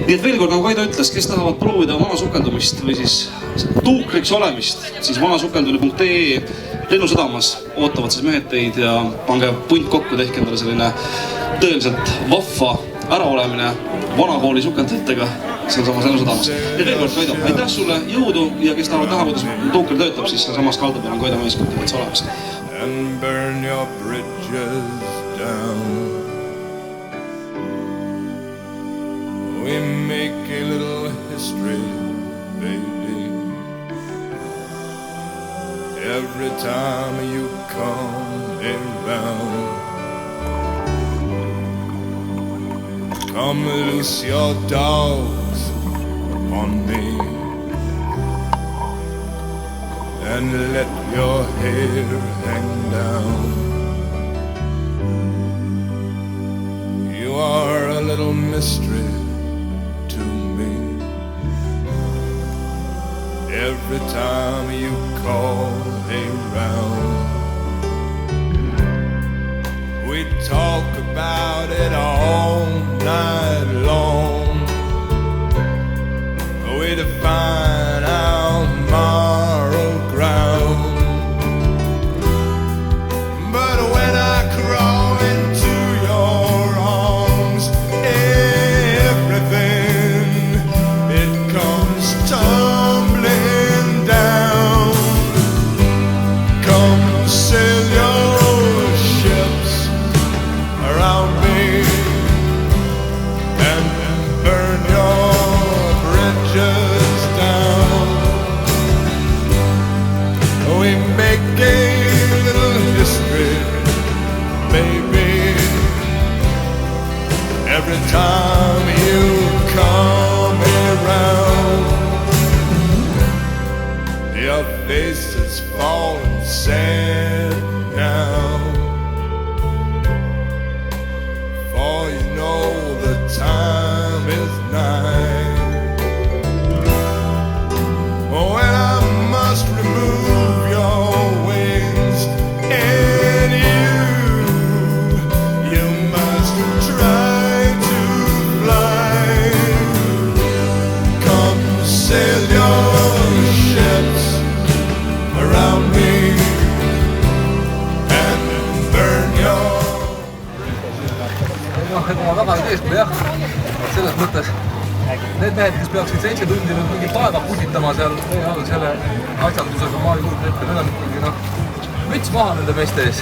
Nii et veel kord, nagu Kaido ütles, kes tahavad proovida vana sukeldumist või siis tuukriks olemist, siis vanasukeldumine.ee lennusadamas ootavad siis mehed teid ja pange punt kokku, tehke endale selline tõeliselt vahva äraolemine vanakooli sukeldajatega sealsamas lennusadamas. Ja veel kord, Kaido, aitäh sulle, jõudu ja kes tahavad näha, kuidas tuukri töötab, siis samas kalda peal on Kaido meeskond täitsa olemas. And burn your bridges down. We make a little history, baby, every time you come around. Come loose your dogs on me and let your hair hang down. You are a little mystery to me. Every time you call around, we talk about it all night long. We define our moral ground. But when I crawl into your arms, everything, it comes tumbling down. Come sail your ships around me and burn your bridges down. We make a little history, baby, every time you come around. Your face is falling sad now, for you know the time is nigh when I must remove your wings, and you must try to fly. Come sail your ships around me and burn your. Ma väga ei teest, jah, selles mõttes need mehed, kes peaksid 7 tundi nüüd mingi taeva pusitama seal selle asjandusega, ma ei kujuta ette, need on ikkagi müts maha nende meeste ees.